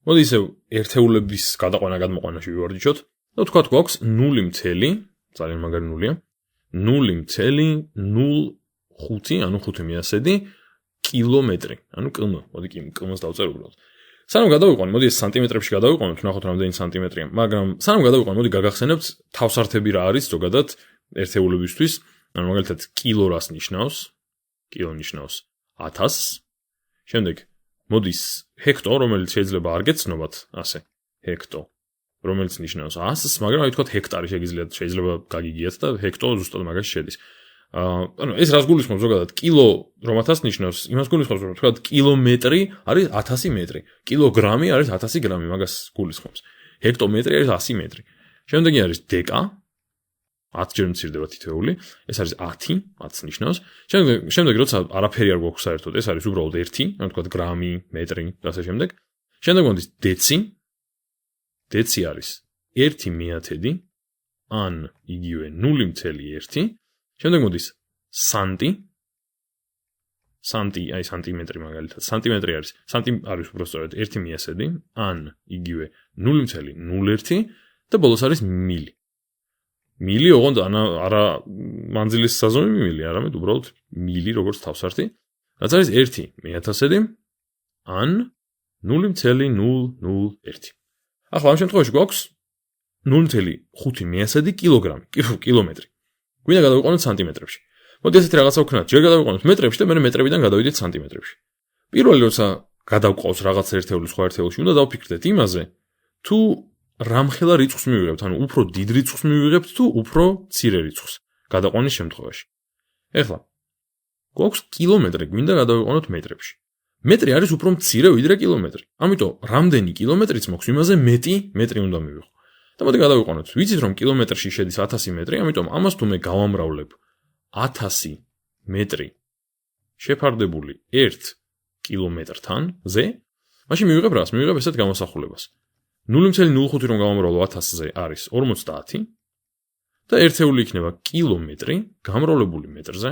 მოდი ისევ ერთეულების გადაყვანა გადმოყვანაში ვივარჯიშოთ და ვთქვათ გვაქვს 0, ძალიან მაგარი ნულია 0.05 ანუ 5 მიასედი კილომეტრი ანუ კმ მოდი კმ-ს დავწერ უბრალოდ სანამ გადავიყვანოთ მოდი ეს სანტიმეტრებში გადავიყვანოთ ვნახოთ რამდენი სანტიმეტრია მაგრამ სანამ გადავიყვანოთ მოდი გაგახსენებთ თავსართები რა არის ზოგადად ერთეულებისთვის ანუ მაგალითად კილო რას ნიშნავს კილო ნიშნავს 1000 შემდეგ მოდის ჰექტო რომელიც შეიძლება არ გეცნობათ ასე ჰექტო რომელიც ნიშნავს 100-ს მაგრამ აი თქვათ ჰექტარი შეიძლება გაგიგიათ და ჰექტო ზუსტად მაგაში შედის ანუ ეს რას გულისხმობს ზოგადად კილო რომ 1000 ნიშნავს იმას გულისხმობს რომ თქვათ კილომეტრი არის 1000 მეტრი კილოგრამი არის 1000 გრამი მაგას გულისხმობს ჰექტომეტრი არის 100 მეტრი შემდეგი არის დეკა 10 ჯერ მცირდება თითოეული ეს არის 10 ნიშნავს შემდეგ როცა არაფერი არ გვაქვს საერთოდ ეს არის უბრალოდ 1 ანუ თქვათ გრამი მეტრი და ასე შემდეგ შემდეგ მოდის დეცი არის 1/1000 ან იგივე 0.1 შემდეგ მოდის სანტი აი სანტიმეტრი მაგალითად სანტიმეტრი არის უბრალოდ სწორედ 1/1000 ან იგივე 0.01 და ბოლოს არის მილი მილი ოღონდ არა მანძილის საზომი მილი არამედ უბრალოდ მილი როგორც თავსართი რაც არის 1/1000 ან 0.001 ახლა ამ შემთხვევაში გვაქვს 0.5 კილომეტრი გვინდა გადავიყვანოთ სანტიმეტრებში მოდი ესეთი რაღაცა ვქნათ ჯერ გადავიყვანოთ მეტრებში და მერე მეტრებიდან გადავიდეთ სანტიმეტრებში პირველი როცა გადავყავს რაღაც ერთეულის სხვა ერთეულში უნდა დავფიქრდეთ იმაზე თუ რამხელა რიცხვს მივიღებთ ანუ უფრო დიდ რიცხვს მივიღებთ თუ უფრო მცირე რიცხვს გადაყვანის შემთხვევაში ეხლა გვაქვს კილომეტრი გვინდა გადავიყვანოთ მეტრებში მეტრი არის უფრო მცირე ვიდრე კილომეტრი ამიტომ რამდენი კილომეტრიც მოქვს იმაზე მეტი მეტრი უნდა მივიღო და მოდი გადავიყვანოთ ვიცით რომ კილომეტრში შედის 1000 მეტრი ამიტომ ამას თუ მე გავამრავლებ 1000 მეტრი შეფარდებული 1 კილომეტრთან ზე მაშინ მივიღებ რას მივიღებ ესეთ გამოსახულებას 0.05 რომ გავამრავლო 1000-ზე არის 50 და ერთეული იქნება კილომეტრი გამრავლებული მეტრზე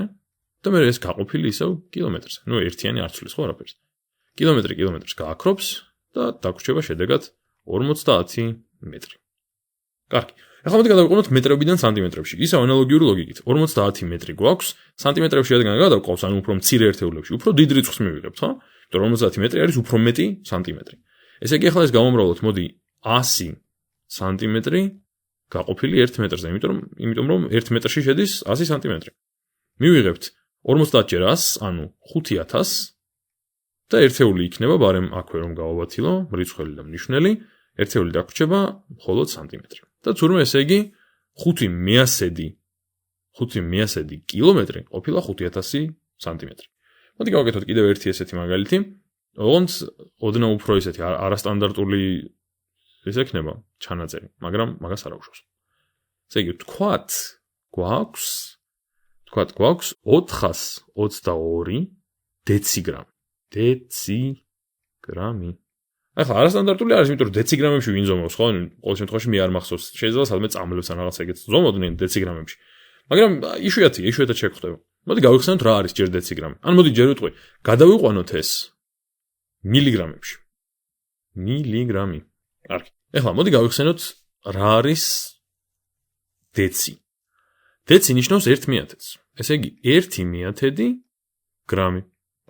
და მე ეს გაყოფილი ისევ კილომეტრზე ნუ ერთიანი არ ცვლის ხო არაფერს კილომეტრი კილომეტრს გააქრობს და დაგვრჩება შედეგად 50 მეტრი კარგი ახლა მოდი გადავიყვანოთ მეტრებიდან სანტიმეტრებში ისევ ანალოგიური ლოგიკით 50 მეტრი გვაქვს სანტიმეტრებში რადგან გადავყავს ანუ უფრო მცირე ერთეულებში უფრო დიდ რიცხვს მივიღებთ ხო იმიტომ 50 მეტრი არის უფრო მეტი სანტიმეტრი ესე იგი ახლა ეს გავამრავლოთ მოდი 100 სანტიმეტრი გაყოფილი 1 მეტრზე იმიტომ რომ 1 მეტრში შედის 100 სანტიმეტრი მივიღებთ 50 ჯერ 100 ანუ 5000 და ერთეული იქნება ბარემ აქვე რომ გავავათილო მრიცხველი და მნიშვნელი ერთეული დაგვრჩება მხოლოდ სანტიმეტრი და თურმე ესე იგი 5/100 კილომეტრი ყოფილა 5000 სანტიმეტრი მოდი გავაკეთოთ კიდევ ერთი ესეთი მაგალითი ოღონდ ოდნავ უფრო ისეთი არასტანდარტული ეს ექნება ჩანაწერი მაგრამ მაგას არ აუშვებს ესე იგი თქვათ გვაქვს 422 დეციგრამი ახლა არასტანდარტული არის იმიტომ რომ დეციგრამებში ვინ ზომავს ხო ყოველ შემთხვევაში მე არ მახსოვს შეიძლება სადმე წამლებს ან რაღაც ეგეთ ზომოდნენ დეციგრამებში მაგრამ იშვიათად შეგხვდება მოდი გავიხსენოთ რა არის ჯერ დეციგრამი ან მოდი ჯერ ვიტყვი გადავიყვანოთ ეს მილიგრამებში მილიგრამი კარგი ეხლა მოდი გავიხსენოთ რა არის დეცი ნიშნავს 1/1000 ესე იგი 1/1000 გრამი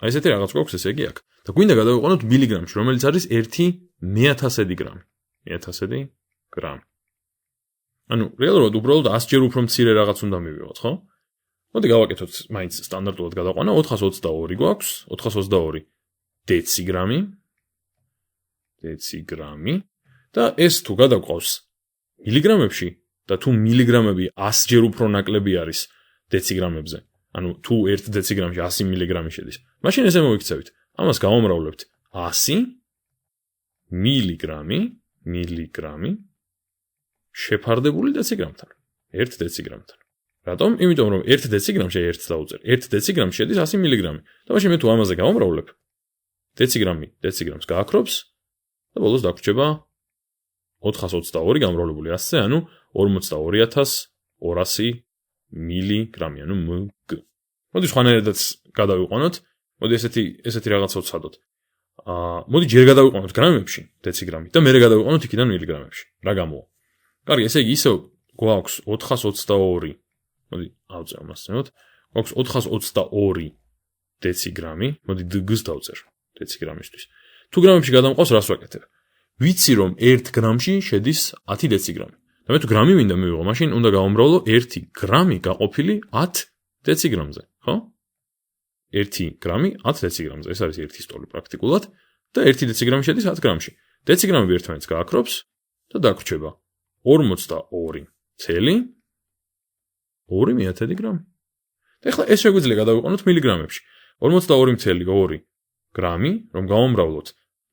აი ესეთი რაღაც გვაქვს ესე იგი აქ და გვინდა გადავიყვანოთ მილიგრამში რომელიც არის 1/1000 გრამი 1000 გრამი ანუ რეალურად უბრალოდ 100 ჯერ უფრო მცირე რაღაც უნდა მივიღოთ ხო მოდი გავაკეთოთ მაინც სტანდარტულად გადაყვანა 422 გვაქვს 422 დეციგრამი და ეს თუ გადავყავს მილიგრამებში და თუ მილიგრამები 100 ჯერ უფრო ნაკლები არის დეციგრამებზე ანუ თუ 1 დეციგრამში 100 მილიგრამი შედის მაშინ ესე მოიქცევით ამას გავამრავლებთ 100 მილიგრამი შეფარდებული დეციგრამთან 1 დეციგრამთან რატომ? იმიტომ რომ 1 დეციგრამში 1 დაუწერ 1 დეციგრამში შედის 100 მილიგრამი და მაშინ მე თუ ამაზე გავამრავლებ დეციგრამს გააქრობს და ბოლოს დაგვრჩება 422 გამრავლებული 100-ზე ანუ 42200 მილიგრამი ანუ mg მოდი სხვანაირადაც გადავიყვანოთ მოდი ესეთი რაღაცა ვცადოთ მოდი ჯერ გადავიყვანოთ გრამებში დეციგრამი და მერე გადავიყვანოთ იქიდან მილიგრამებში. რა გამოვა? კარგი, ესე იგი ისევ გვაქვს 422. მოდი ავწევ მასწავლოთ. გვაქვს 422 დეციგრამი. მოდი დგ-ს დავწერ დეციგრამისთვის. თუ გრამებში გადამყავს, რას ვაკეთებ? ვიცი რომ 1 გრამში შედის 10 დეციგრამი. და მე თუ გრამი მინდა მივიღო, მაშინ უნდა გავუმრავლო 1 გრამი გაყოფილი 10 დეციგრამზე, ხო? 1 გრამი 10 დეციგრამზე. ეს არის 1 სტოლი პრაქტიკულად და 1 დეციგრამი შედის 10 გრამში. დეციგრამები ერთმანეთს გააკრობს და დაგვრჩება 42 ცელი 2/1000 გრამი. და ეხლა ეს შეგვიძლია გადავიყვანოთ მილიგრამებში. 42,2 გრამი, რომ გავუმრავლოთ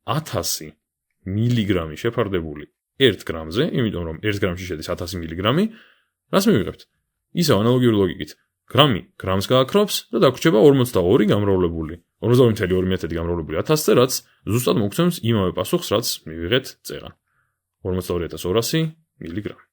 1000 მილიგრამი შეფარდებული 1 გრამზე, იმიტომ რომ 1 გრამში შედის 1000 მილიგრამი, რას მივიღებთ? ისევ ანალოგიური ლოგიკით. გრამი გრამს გააკრობს და დაგვრჩება 42 გამრავლებული 42,2 გამრავლებული 1000-ზე, რაც ზუსტად მოგცემს იმავე პასუხს, რაც მივიღეთ წეღან. 42,200 მილიგრამი.